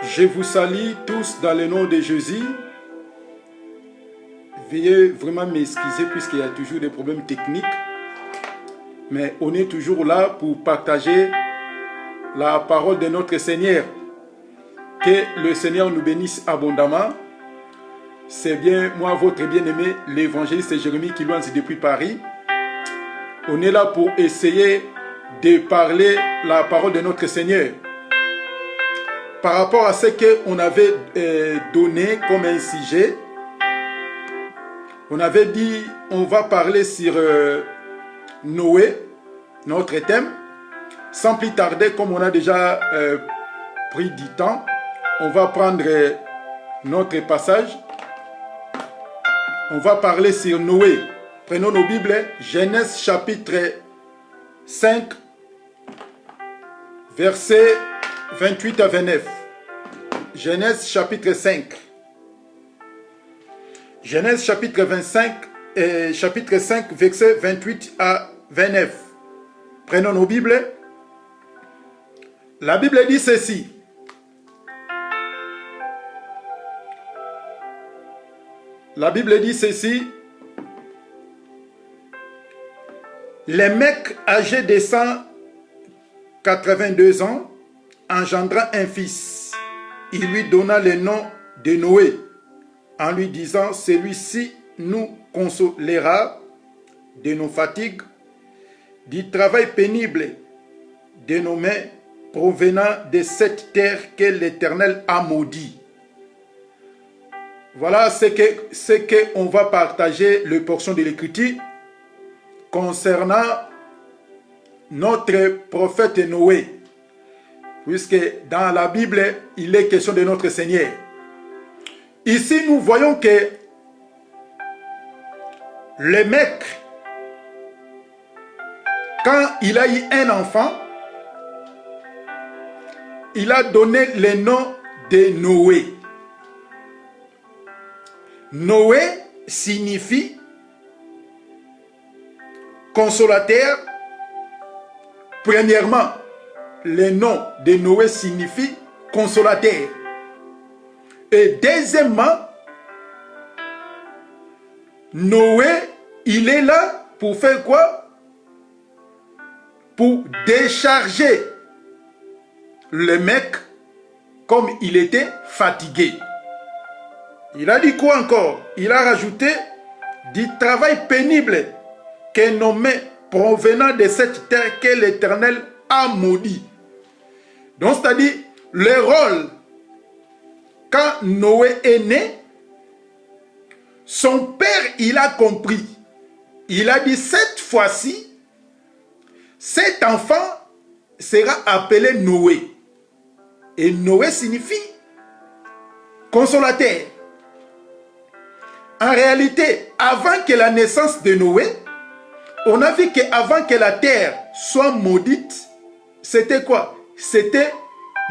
Je vous salue tous dans le nom de Jésus. Veuillez vraiment m'excuser puisqu'il y a toujours des problèmes techniques. Mais on est toujours là pour partager la parole de notre Seigneur. Que le Seigneur nous bénisse abondamment. C'est bien moi, votre bien-aimé, l'évangéliste Jérémie qui lance depuis Paris. On est là pour essayer de parler la parole de notre Seigneur. Par rapport à ce qu'on avait donné comme un sujet, on avait dit on va parler sur Noé, notre thème. Sans plus tarder, comme on a déjà pris du temps, on va prendre notre passage. On va parler sur Noé. Prenons nos Bibles, Genèse chapitre 5, versets 28 à 29. Genèse chapitre 5. Genèse chapitre 5, versets 28 à 29. Prenons nos Bibles. La Bible dit ceci. La Bible dit ceci. Les mecs âgés de 182 ans engendra un fils. Il lui donna le nom de Noé, en lui disant, celui-ci nous consolera de nos fatigues, du travail pénible de nos mains provenant de cette terre que l'Éternel a maudit. Voilà ce que on va partager, le portion de l'Écriture concernant notre prophète Noé. Puisque dans la Bible, il est question de notre Seigneur. Ici, nous voyons que le mec, quand il a eu un enfant, il a donné le nom de Noé. Noé signifie consolateur. Premièrement, le nom de Noé signifie consolateur. Et deuxièmement, Noé, il est là pour faire quoi? Pour décharger le mec comme il était fatigué. Il a dit quoi encore? Il a rajouté du travail pénible que nos mains provenant de cette terre que l'Éternel a maudit. Donc, c'est-à-dire, le rôle, quand Noé est né, son père, il a compris. Il a dit, cette fois-ci, cet enfant sera appelé Noé. Et Noé signifie consolateur. En réalité, avant que la naissance de Noé, on a vu qu'avant que la terre soit maudite, c'était quoi? C'était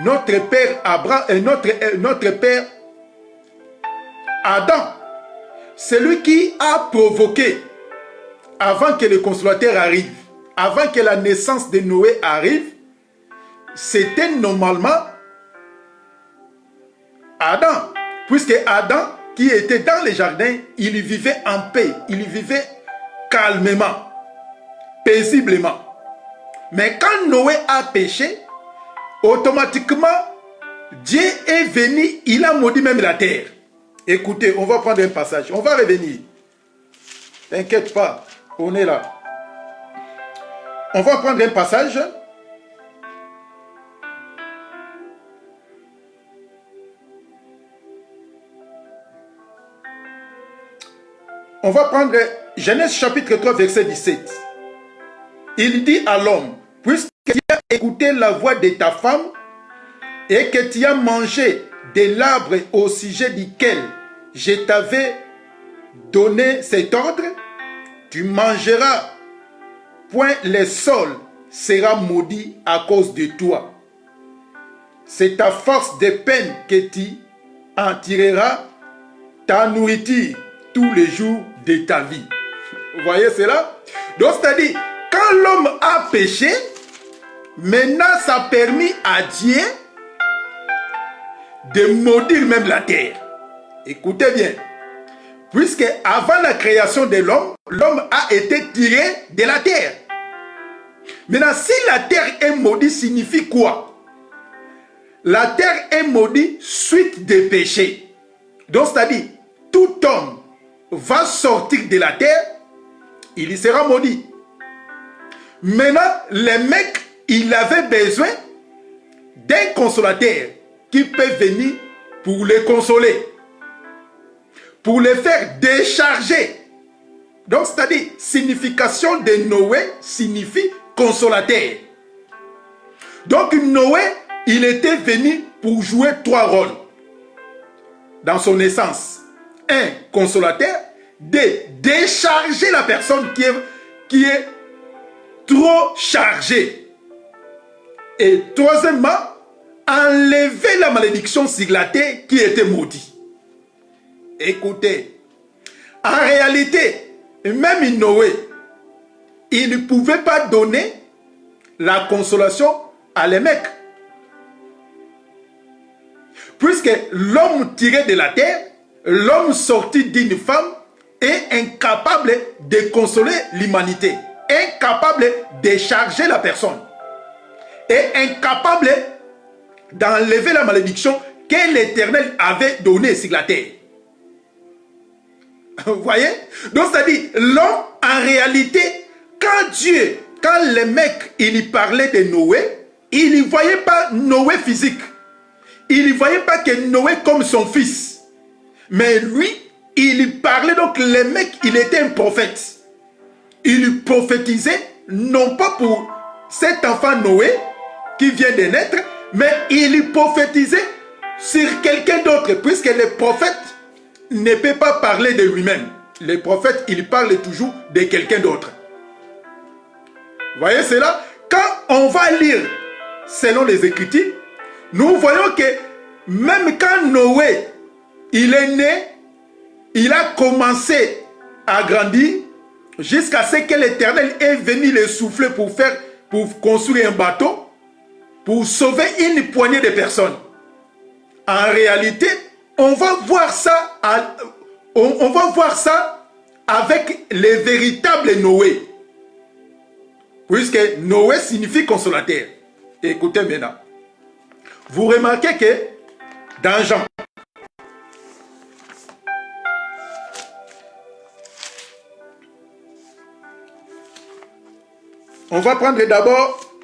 notre père Abraham et notre père Adam. Celui qui a provoqué, avant que le consolateur arrive, avant que la naissance de Noé arrive, c'était normalement Adam. Puisque Adam, qui était dans le jardin, il vivait en paix, il vivait calmement, paisiblement. Mais quand Noé a péché, automatiquement, Dieu est venu, il a maudit même la terre. Écoutez, on va prendre un passage, on va revenir. T'inquiète pas, on est là. On va prendre un passage. On va prendre Genèse chapitre 3, verset 17. Il dit à l'homme, puisque tu as écouté la voix de ta femme et que tu as mangé de l'arbre au sujet duquel je t'avais donné cet ordre, tu mangeras, point le sol sera maudit à cause de toi. C'est ta force de peine que tu en tireras ta nourriture tous les jours de ta vie. Vous voyez cela? Donc, c'est-à-dire, quand l'homme a péché, maintenant ça a permis à Dieu de maudire même la terre. Écoutez bien. Puisque avant la création de l'homme, l'homme a été tiré de la terre. Maintenant, si la terre est maudite, signifie quoi? La terre est maudite suite des péchés. Donc, c'est-à-dire, tout homme va sortir de la terre, il y sera maudit. Maintenant, les mecs, il avait besoin d'un consolateur qui peut venir pour les consoler, pour les faire décharger. Donc, c'est-à-dire, signification de Noé signifie consolateur. Donc, Noé, il était venu pour jouer 3 rôles dans son essence. 1, consolateur. 2, décharger la personne qui est trop chargée. Et troisièmement, enlever la malédiction sur la terre qui était maudite. Écoutez, en réalité, même Noé, il ne pouvait pas donner la consolation à les mecs. Puisque l'homme tiré de la terre, l'homme sorti d'une femme est incapable de consoler l'humanité, incapable de charger la personne, et incapable d'enlever la malédiction que l'Éternel avait donnée sur la terre. Vous voyez? Donc, c'est-à-dire, l'homme, en réalité, quand les mecs, il parlait de Noé, il ne voyait pas Noé physique. Il ne voyait pas que Noé comme son fils. Mais lui, il parlait, donc les mecs, il était un prophète. Il prophétisait, non pas pour cet enfant Noé qui vient de naître, mais il prophétisait sur quelqu'un d'autre, puisque le prophète ne peut pas parler de lui-même. Le prophète, il parle toujours de quelqu'un d'autre. Vous voyez cela? Quand on va lire selon les Écritures, nous voyons que même quand Noé, il est né, il a commencé à grandir jusqu'à ce que l'Éternel est venu le souffler pour construire un bateau, pour sauver une poignée de personnes. En réalité, on va voir ça avec les véritables Noé. Puisque Noé signifie consolateur. Écoutez maintenant. Vous remarquez que dans Jean, on va prendre d'abord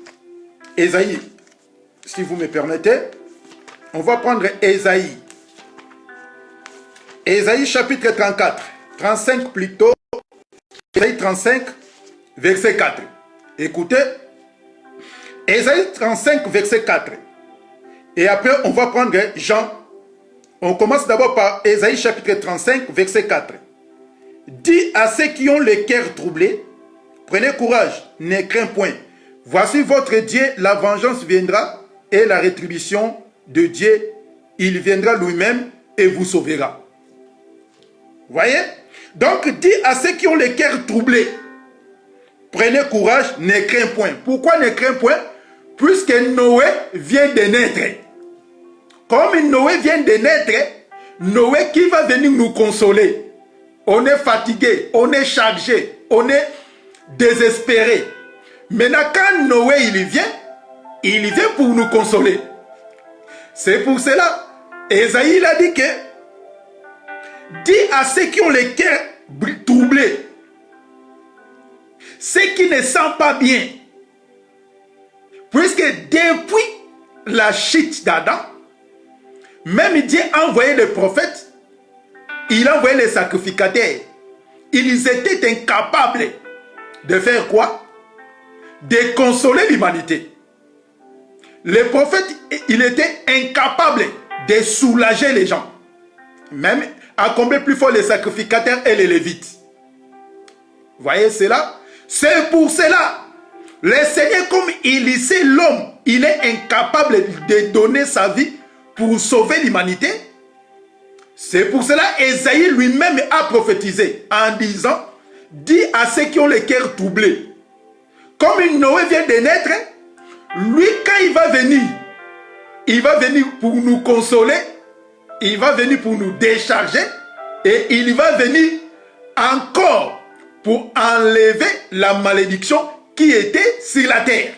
Ésaïe. Si vous me permettez, on va prendre Ésaïe. Ésaïe chapitre 34, 35 plutôt. Ésaïe 35, verset 4. Écoutez, Ésaïe 35, verset 4. Et après, on va prendre Jean. On commence d'abord par Ésaïe chapitre 35, verset 4. Dis à ceux qui ont le cœur troublé, prenez courage, ne crains point. Voici votre Dieu, la vengeance viendra et la rétribution de Dieu, il viendra lui-même et vous sauvera. Voyez? Donc, dis à ceux qui ont le cœur troublé, prenez courage, ne crains point. Pourquoi ne crains point? Puisque Noé vient de naître. Comme Noé vient de naître, Noé qui va venir nous consoler. On est fatigué, on est chargé, on est désespéré. Maintenant, quand Noé il vient pour nous consoler. C'est pour cela, Ésaïe a dit que dis à ceux qui ont le cœur troublé, ceux qui ne sentent pas bien, puisque depuis la chute d'Adam, même Dieu a envoyé les prophètes, il a envoyé les sacrificateurs. Ils étaient incapables de faire quoi? De consoler l'humanité. Les prophètes, il était incapable de soulager les gens. Même à combler plus fort les sacrificateurs et les lévites. Voyez cela? C'est pour cela. Le Seigneur, comme il sait l'homme, il est incapable de donner sa vie pour sauver l'humanité. C'est pour cela Ésaïe lui-même a prophétisé en disant, dis à ceux qui ont le cœur troublé. Comme Noé vient de naître, lui quand il va venir il va venir pour nous consoler, il va venir pour nous décharger, et il va venir encore pour enlever la malédiction qui était sur la terre.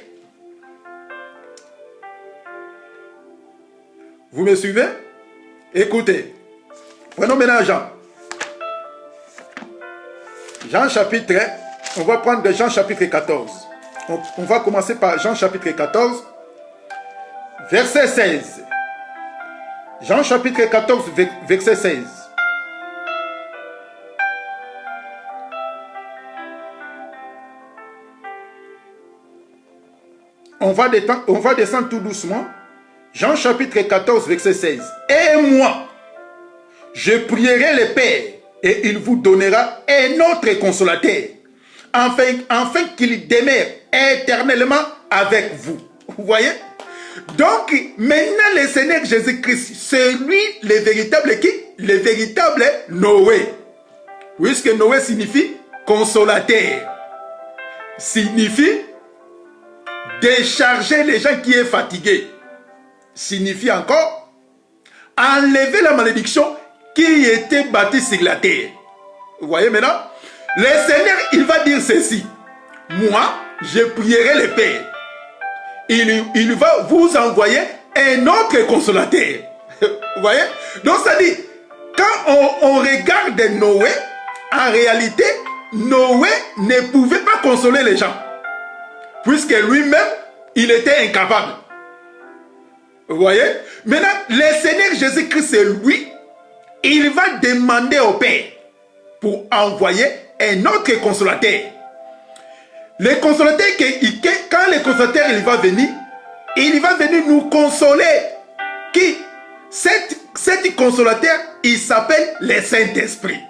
Vous me suivez? Écoutez, prenons maintenant Jean. Jean chapitre, on va prendre Jean chapitre 14. On va commencer par Jean chapitre 14, verset 16. Jean chapitre 14, verset 16. On va descendre tout doucement. Jean chapitre 14, verset 16. Et moi, je prierai le Père, et il vous donnera un autre consolateur, afin qu'il demeure éternellement avec vous. Vous voyez? Donc, maintenant, le Seigneur Jésus-Christ, c'est lui le véritable qui? Le véritable Noé. Puisque Noé signifie consolateur. Signifie décharger les gens qui sont fatigués. Signifie encore enlever la malédiction qui était bâtie sur la terre. Vous voyez maintenant? Le Seigneur, il va dire ceci. Moi, je prierai le Père. Il va vous envoyer un autre consolateur. Vous voyez? Donc ça dit, quand on regarde Noé, en réalité, Noé ne pouvait pas consoler les gens. Puisque lui-même, il était incapable. Vous voyez? Maintenant, le Seigneur Jésus-Christ, c'est lui, il va demander au Père pour envoyer un autre consolateur. Le consolateur, quand le consolateur il va venir nous consoler. Qui? Cet consolateur, il s'appelle le Saint-Esprit.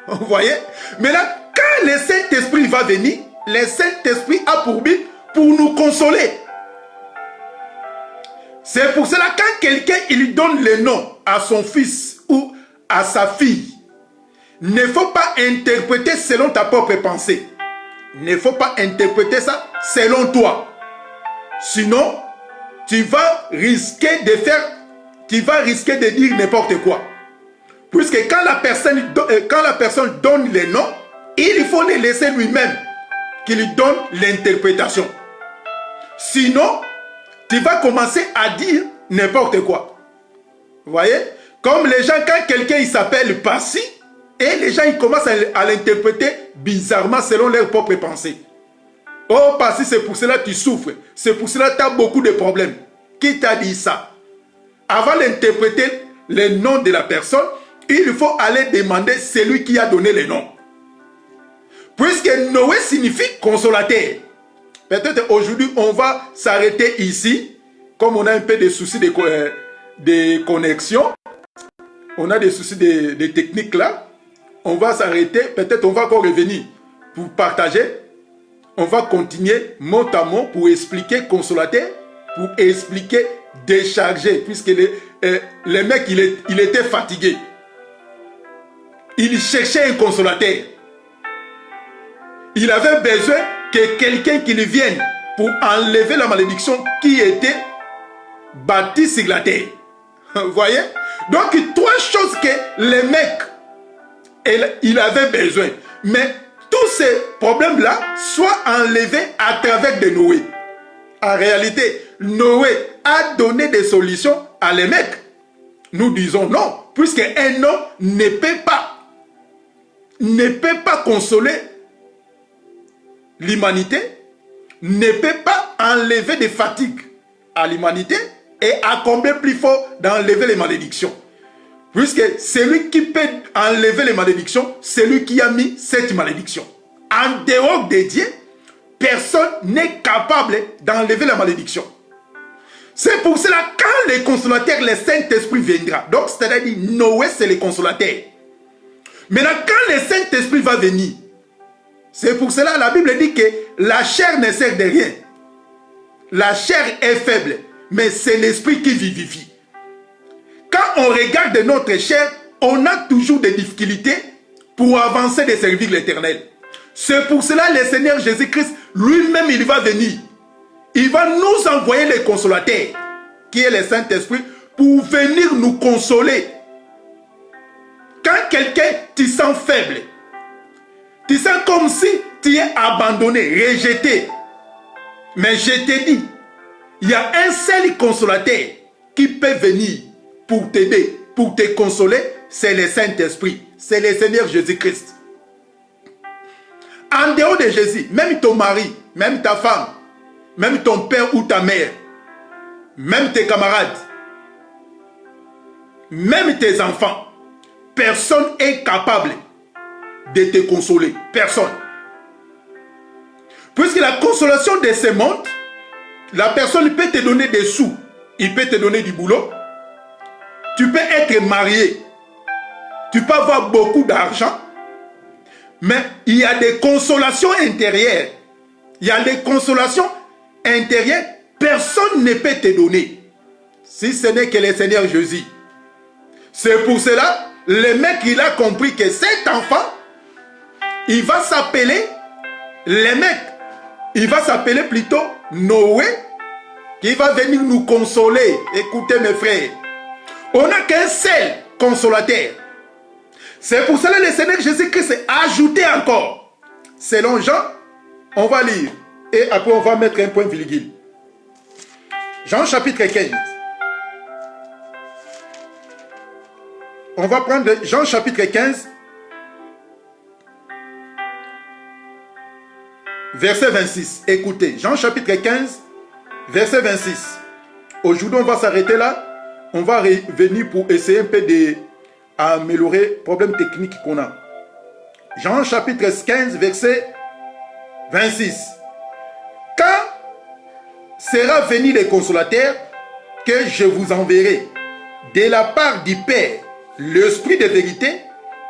Vous voyez? Maintenant, quand le Saint-Esprit va venir, le Saint-Esprit a pour but pour nous consoler. C'est pour cela quand quelqu'un il donne le nom à son fils ou à sa fille, ne faut pas interpréter selon ta propre pensée. Ne faut pas interpréter ça selon toi. Sinon, tu vas risquer de dire n'importe quoi. Puisque quand la personne donne le nom, il faut le laisser lui-même qu'il donne l'interprétation. Sinon, tu vas commencer à dire n'importe quoi. Vous voyez? Comme les gens, quand quelqu'un il s'appelle Passy, et les gens ils commencent à l'interpréter bizarrement selon leurs propres pensées. Oh Passy, c'est pour cela que tu souffres. C'est pour cela que tu as beaucoup de problèmes. Qui t'a dit ça? Avant d'interpréter le nom de la personne, il faut aller demander celui qui a donné le nom. Puisque Noé signifie consolateur. Peut-être aujourd'hui, on va s'arrêter ici. Comme on a un peu de soucis de connexion, on a des soucis de technique là. On va s'arrêter. Peut-être on va encore revenir pour partager. On va continuer mot à mot pour expliquer consolateur, pour expliquer décharger. Puisque le mec, il était fatigué. Il cherchait un consolateur. Il avait besoin que quelqu'un qui lui vienne pour enlever la malédiction qui était bâtie sur la terre. Vous voyez? Donc, trois choses que le mec, il avait besoin. Mais tous ces problèmes-là soient enlevés à travers de Noé. En réalité, Noé a donné des solutions à les mecs. Nous disons non, puisque un homme ne peut pas consoler l'humanité, ne peut pas enlever des fatigues à l'humanité et accomplir plus fort d'enlever les malédictions. Puisque celui qui peut enlever les malédictions, c'est lui qui a mis cette malédiction. En dehors de Dieu, personne n'est capable d'enlever la malédiction. C'est pour cela quand le consolateur, le Saint-Esprit viendra, donc c'est-à-dire Noé c'est le consolateur. Maintenant quand le Saint-Esprit va venir, c'est pour cela la Bible dit que la chair ne sert de rien. La chair est faible, mais c'est l'esprit qui vivifie. Quand on regarde notre chair, on a toujours des difficultés pour avancer de servir l'Éternel. C'est pour cela le Seigneur Jésus-Christ, lui-même, il va venir. Il va nous envoyer les consolateurs qui est le Saint-Esprit, pour venir nous consoler. Quand quelqu'un te sent faible, tu sens comme si tu es abandonné, rejeté. Mais je te dis, il y a un seul consolateur qui peut venir pour t'aider, pour te consoler, c'est le Saint-Esprit, c'est le Seigneur Jésus-Christ. En dehors de Jésus, même ton mari, même ta femme, même ton père ou ta mère, même tes camarades, même tes enfants, personne n'est capable de te consoler. Personne. Puisque la consolation de ce monde, la personne peut te donner des sous, il peut te donner du boulot, tu peux être marié, tu peux avoir beaucoup d'argent, mais il y a des consolations intérieures. Il y a des consolations intérieures, personne ne peut te donner, si ce n'est que le Seigneur Jésus. C'est pour cela, le mec, il a compris que cet enfant, il va s'appeler, le mec, il va s'appeler plutôt Noé, qui va venir nous consoler. Écoutez mes frères, on n'a qu'un seul consolateur. C'est pour cela que le Seigneur Jésus-Christ a ajouté encore. Selon Jean, on va lire. Et après on va mettre un point virgule. Jean chapitre 15. On va prendre Jean chapitre 15. Verset 26. Écoutez, Jean chapitre 15, verset 26. Aujourd'hui, on va s'arrêter là. On va revenir pour essayer un peu d'améliorer le problème technique qu'on a. Jean chapitre 15, verset 26. Quand sera venu le consolateur que je vous enverrai de la part du Père, l'Esprit de vérité,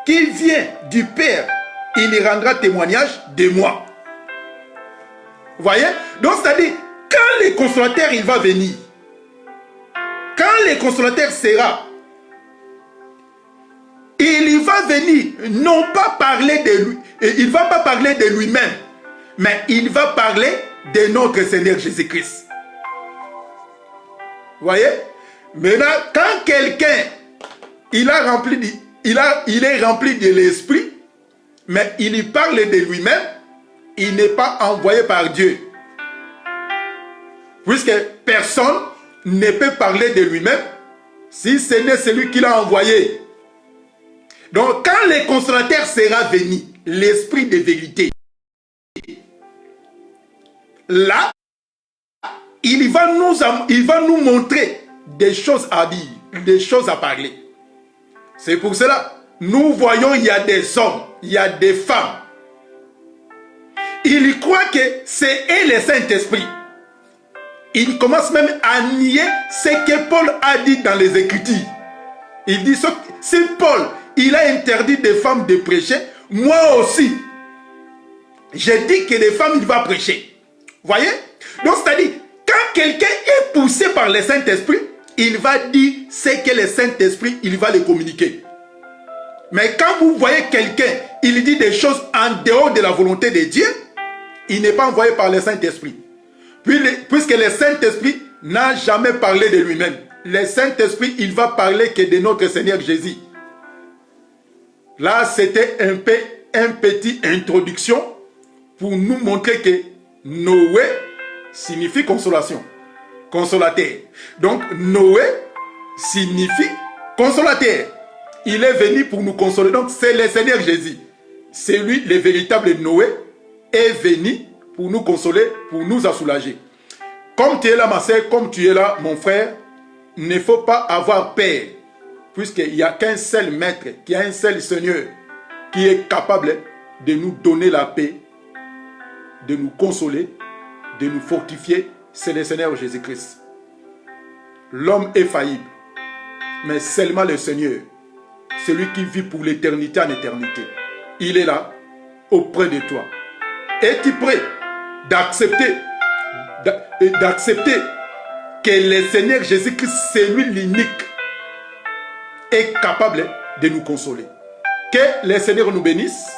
qui vient du Père, il rendra témoignage de moi. Vous voyez? Donc, c'est-à-dire, quand le consolateur, il va venir, quand le consolateur sera, il va venir, non pas parler de lui, il ne va pas parler de lui-même, mais il va parler de notre Seigneur Jésus-Christ. Vous voyez? Maintenant, quand quelqu'un, il est rempli de l'esprit, mais il parle de lui-même, il n'est pas envoyé par Dieu. Puisque personne ne peut parler de lui-même si ce n'est celui qui l'a envoyé. Donc quand le consolateur sera venu, l'esprit de vérité, là, il va nous montrer des choses à dire, des choses à parler. C'est pour cela, nous voyons, il y a des hommes, il y a des femmes. Il croit que c'est le Saint-Esprit. Il commence même à nier ce que Paul a dit dans les Écritures. Il dit, si Paul, il a interdit des femmes de prêcher, moi aussi, j'ai dit que les femmes, il va prêcher. Voyez? Donc, c'est-à-dire, quand quelqu'un est poussé par le Saint-Esprit, il va dire ce que le Saint-Esprit, il va le communiquer. Mais quand vous voyez quelqu'un, il dit des choses en dehors de la volonté de Dieu, il n'est pas envoyé par le Saint-Esprit. Puisque le Saint-Esprit n'a jamais parlé de lui-même. Le Saint-Esprit, il va parler que de notre Seigneur Jésus. Là, c'était un petit introduction pour nous montrer que Noé signifie consolation. Consolateur. Donc, Noé signifie consolateur. Il est venu pour nous consoler. Donc, c'est le Seigneur Jésus. C'est lui, le véritable Noé, est venu pour nous consoler, pour nous soulager. Comme tu es là, ma soeur, comme tu es là, mon frère, il ne faut pas avoir peur, puisqu'il n'y a qu'un seul maître, qu'il y a un seul Seigneur qui est capable de nous donner la paix, de nous consoler, de nous fortifier. C'est le Seigneur Jésus-Christ. L'homme est faillible, mais seulement le Seigneur, celui qui vit pour l'éternité en éternité, il est là, auprès de toi. Es-tu prêt d'accepter que le Seigneur Jésus-Christ, c'est lui l'unique, est capable de nous consoler? Que le Seigneur nous bénisse,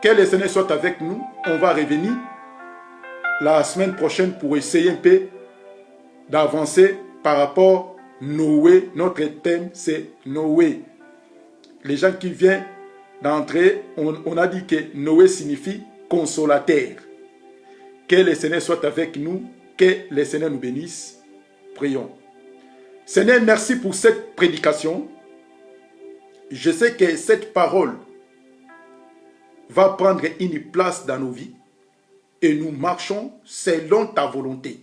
que le Seigneur soit avec nous. On va revenir la semaine prochaine pour essayer un peu d'avancer par rapport à Noé. Notre thème, c'est Noé. Les gens qui viennent d'entrer, on a dit que Noé signifie consolateur. Que le Seigneur soit avec nous, que le Seigneur nous bénisse. Prions. Seigneur, merci pour cette prédication. Je sais que cette parole va prendre une place dans nos vies et nous marchons selon ta volonté.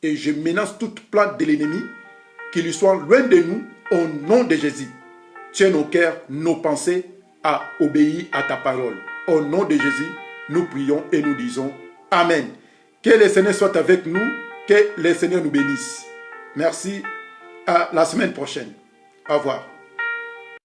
Et je menace toute plante de l'ennemi qui lui soit loin de nous au nom de Jésus. Tiens nos cœurs, nos pensées à obéir à ta parole. Au nom de Jésus, nous prions et nous disons Amen. Que le Seigneur soit avec nous, que le Seigneur nous bénisse. Merci. À la semaine prochaine. Au revoir.